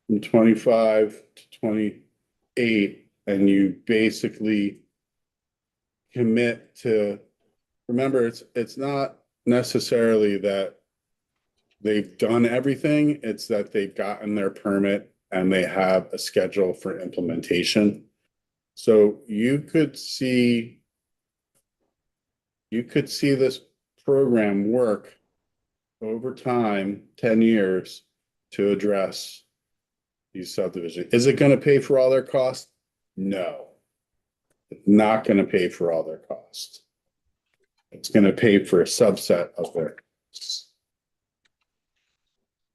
from 25 to 28, and you basically commit to, remember, it's not necessarily that they've done everything, it's that they've gotten their permit and they have a schedule for implementation. So you could see this program work over time, 10 years, to address these subdivisions. Is it going to pay for all their costs? No. It's not going to pay for all their costs. It's going to pay for a subset of their costs.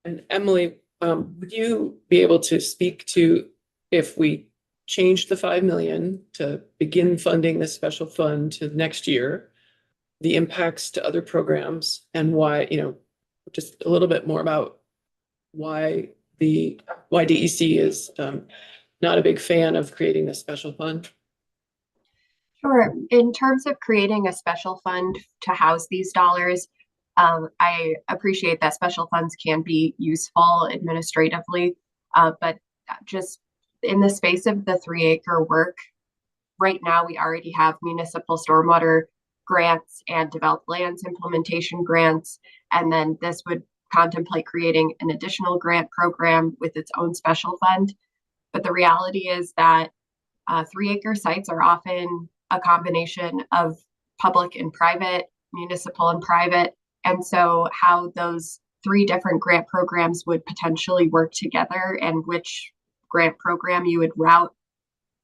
And Emily, would you be able to speak to if we change the 5 million to begin funding this special fund to next year, the impacts to other programs and why, just a little bit more about why DEC is not a big fan of creating this special fund? Sure. In terms of creating a special fund to house these dollars, I appreciate that special funds can be useful administratively, but just in the space of the 3-acre work, right now we already have municipal stormwater grants and developed lands implementation grants, and then this would contemplate creating an additional grant program with its own special fund. But the reality is that 3-acre sites are often a combination of public and private, municipal and private. And so how those 3 different grant programs would potentially work together and which grant program you would route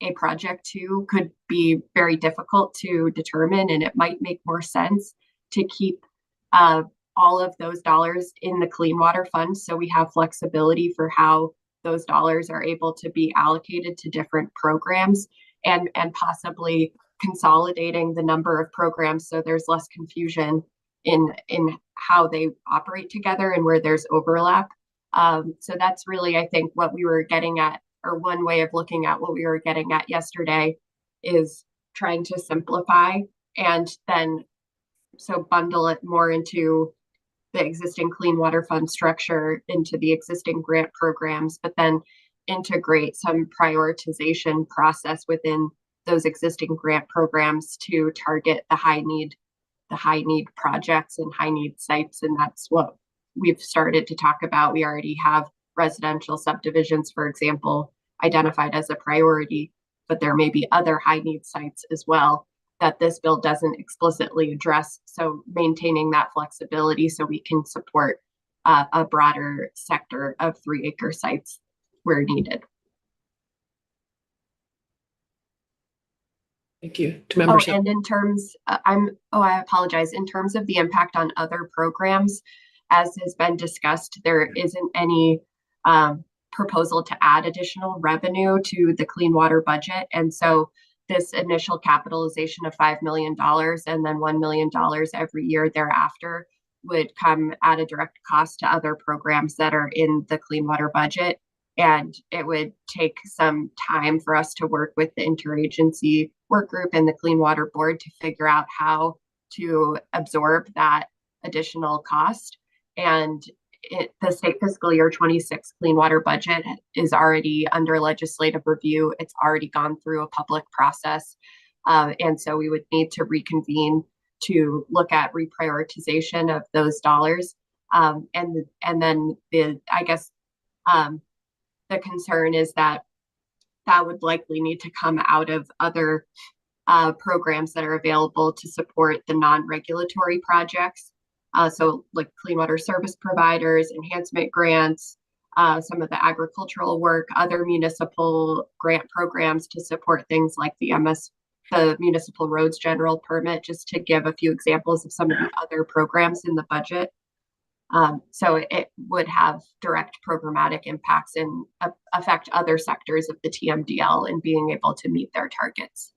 a project to could be very difficult to determine. And it might make more sense to keep all of those dollars in the Clean Water Fund, so we have flexibility for how those dollars are able to be allocated to different programs, and possibly consolidating the number of programs so there's less confusion in how they operate together and where there's overlap. So that's really, I think, what we were getting at, or one way of looking at what we were getting at yesterday, is trying to simplify and then bundle it more into the existing Clean Water Fund structure, into the existing grant programs, but then integrate some prioritization process within those existing grant programs to target the high need projects and high need sites. And that's what we've started to talk about. We already have residential subdivisions, for example, identified as a priority, but there may be other high need sites as well that this bill doesn't explicitly address. So maintaining that flexibility so we can support a broader sector of 3-acre sites where needed. Thank you. To membership. And in terms, I apologize. In terms of the impact on other programs, as has been discussed, there isn't any proposal to add additional revenue to the clean water budget. And so this initial capitalization of $5 million and then $1 million every year thereafter would come at a direct cost to other programs that are in the clean water budget. And it would take some time for us to work with the interagency work group and the Clean Water Board to figure out how to absorb that additional cost. And the state fiscal year 26 clean water budget is already under legislative review. It's already gone through a public process. And so we would need to reconvene to look at reprioritization of those dollars. And then the concern is that that would likely need to come out of other programs that are available to support the non-regulatory projects. So like clean water service providers, enhancement grants, some of the agricultural work, other municipal grant programs to support things like the municipal roads general permit, just to give a few examples of some of the other programs in the budget. So it would have direct programmatic impacts and affect other sectors of the TMDL in being able to meet their targets.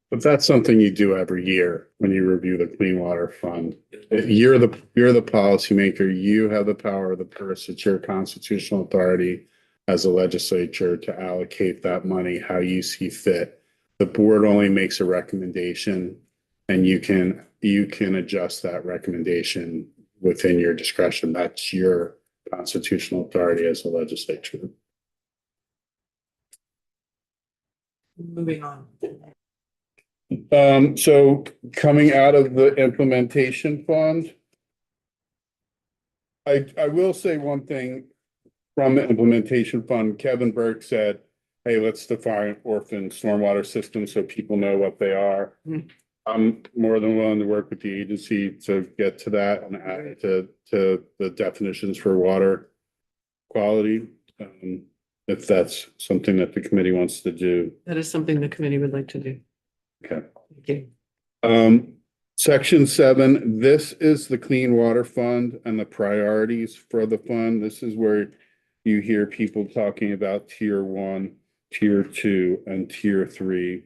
But that's something you do every year when you review the Clean Water Fund. You're the policymaker. You have the power of the purse. It's your constitutional authority as a legislature to allocate that money how you see fit. The board only makes a recommendation, and you can adjust that recommendation within your discretion. That's your constitutional authority as a legislature. Moving on. So coming out of the implementation fund, I will say one thing from the implementation fund. Kevin Burke said, hey, let's define orphan stormwater systems so people know what they are. I'm more than willing to work with the agency to get to that and add it to the definitions for water quality. If that's something that the committee wants to do. That is something the committee would like to do. Okay. Okay. Section 7, this is the Clean Water Fund and the priorities for the fund. This is where you hear people talking about tier 1, tier 2, and tier 3.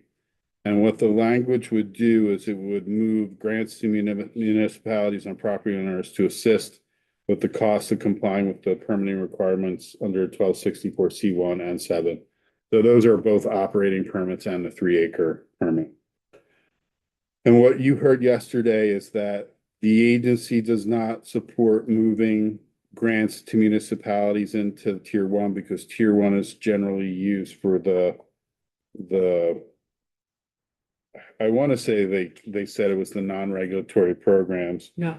And what the language would do is it would move grants to municipalities and property owners to assist with the cost of complying with the permitting requirements under 1264 C1 and 7. So those are both operating permits and the 3-acre permit. And what you heard yesterday is that the agency does not support moving grants to municipalities into tier 1 because tier 1 is generally used for the I want to say they said it was the non-regulatory programs, Yeah.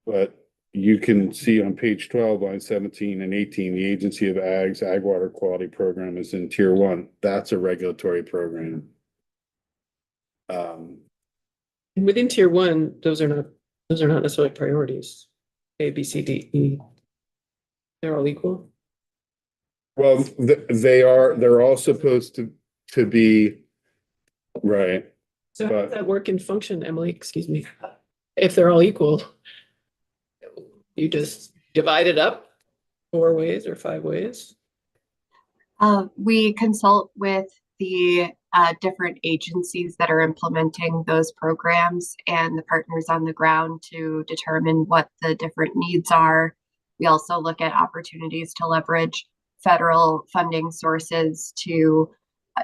but you can see on page 12, line 17 and 18, the Agency of Ag Water Quality Program is in tier 1. That's a regulatory program. And within tier 1, those are not necessarily priorities. A, B, C, D, E. They're all equal. Well, they're all supposed to be right. So how does that work and function, Emily? Excuse me. If they're all equal, you just divide it up 4 ways or 5 ways? We consult with the different agencies that are implementing those programs and the partners on the ground to determine what the different needs are. We also look at opportunities to leverage federal funding sources to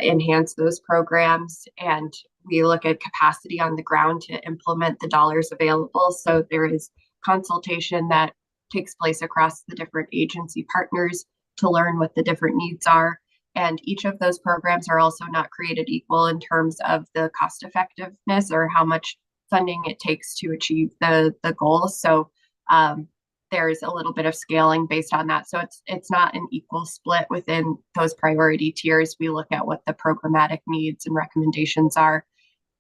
enhance those programs, and we look at capacity on the ground to implement the dollars available. So there is consultation that takes place across the different agency partners to learn what the different needs are. And each of those programs are also not created equal in terms of the cost effectiveness or how much funding it takes to achieve the goals. So there's a little bit of scaling based on that. So it's not an equal split within those priority tiers. We look at what the programmatic needs and recommendations are.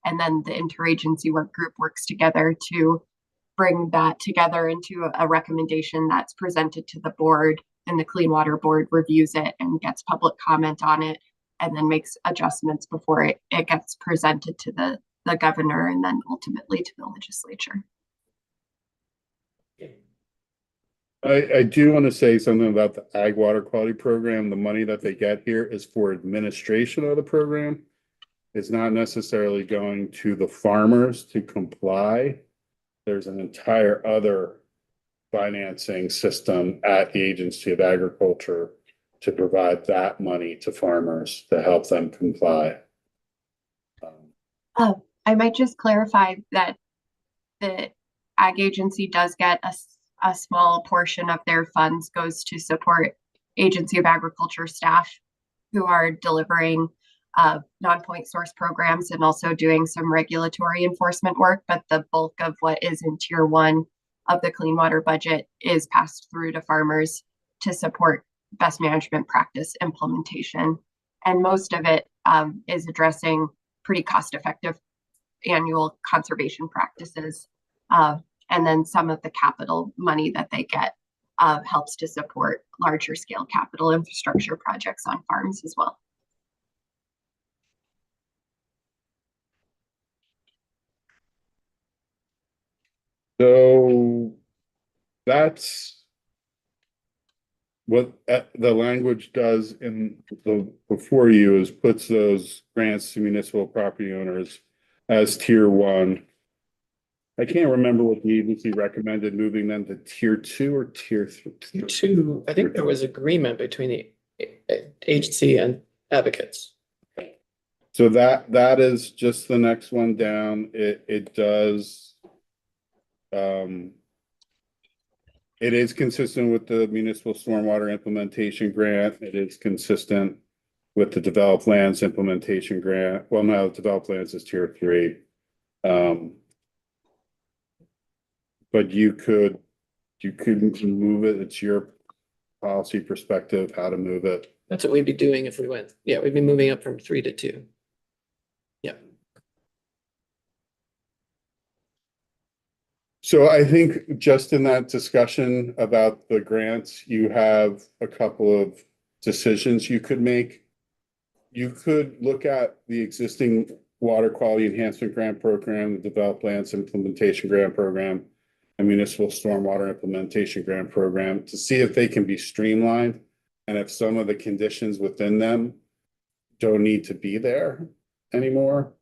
And then the interagency work group works together to bring that together into a recommendation that's presented to the board, and the Clean Water Board reviews it and gets public comment on it, and then makes adjustments before it gets presented to the governor and then ultimately to the legislature. I do want to say something about the Ag Water Quality Program. The money that they get here is for administration of the program. is not necessarily going to the farmers to comply. There's an entire other financing system at the Agency of Agriculture to provide that money to farmers to help them comply. I might just clarify that the ag agency does get a small portion of their funds goes to support Agency of Agriculture staff who are delivering non-point source programs and also doing some regulatory enforcement work, but the bulk of what is in tier 1 of the clean water budget is passed through to farmers to support best management practice implementation. And most of it is addressing pretty cost-effective annual conservation practices. And then some of the capital money that they get helps to support larger scale capital infrastructure projects on farms as well. So that's what the language does in the before you is puts those grants to municipal property owners as tier 1. I can't remember what the agency recommended, moving them to tier 2 or tier 3. Two, I think there was agreement between the agency and advocates. So that is just the next one down. It does. It is consistent with the municipal stormwater implementation grant. It is consistent with the developed lands implementation grant. Well, no, developed lands is tier 3. But you could move it. It's your policy perspective how to move it. That's what we'd be doing if we went. Yeah, we'd be moving up from 3 to 2. Yeah. So I think just in that discussion about the grants, you have a couple of decisions you could make. You could look at the existing water quality enhancement grant program, the developed lands implementation grant program, and municipal stormwater implementation grant program to see if they can be streamlined and if some of the conditions within them don't need to be there anymore.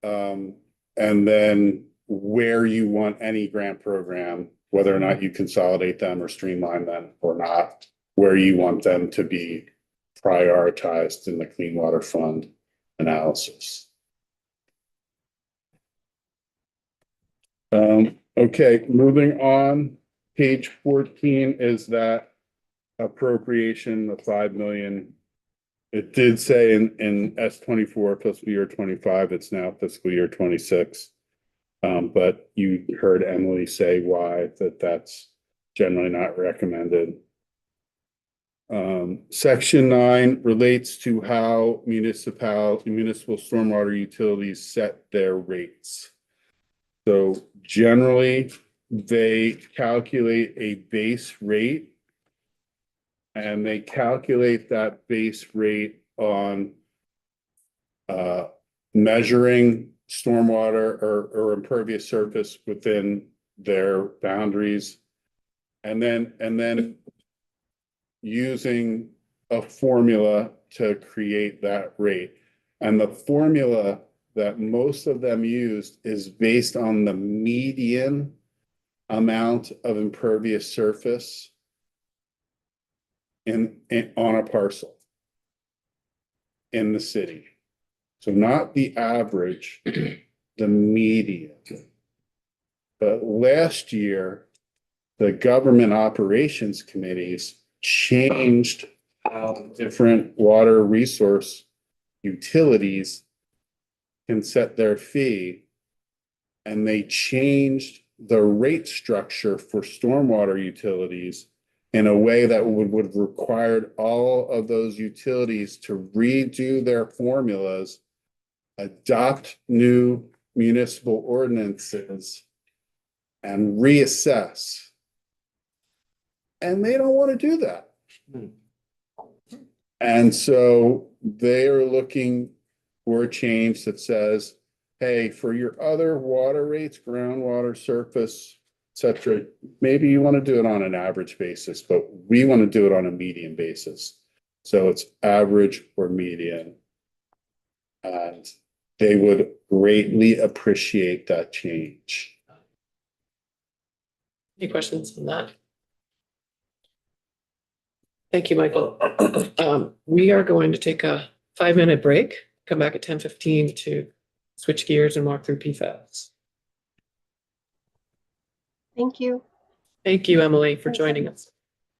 And then where you want any grant program, whether or not you consolidate them or streamline them or not, where you want them to be prioritized in the Clean Water Fund analysis. Okay, moving on, page 14 is that appropriation of 5 million. It did say in S24 fiscal year 25, it's now fiscal year 26. But you heard Emily say why that's generally not recommended. Section 9 relates to how municipal stormwater utilities set their rates. So generally, they calculate a base rate, and they calculate that base rate on measuring stormwater or impervious surface within their boundaries, and then using a formula to create that rate. And the formula that most of them used is based on the median amount of impervious surface in on a parcel in the city. So not the average, the median. But last year, the government operations committees changed how different water resource utilities can set their fee, and they changed the rate structure for stormwater utilities in a way that would have required all of those utilities to redo their formulas, adopt new municipal ordinances, and reassess. And they don't want to do that. And so they are looking for a change that says, hey, for your other water rates, groundwater, surface, etc., maybe you want to do it on an average basis, but we want to do it on a median basis. So it's average or median. And they would greatly appreciate that change. Any questions on that? Thank you, Michael. We are going to take a 5-minute break, come back at 10:15 to switch gears and walk through PFAS. Thank you. Thank you, Emily, for joining us.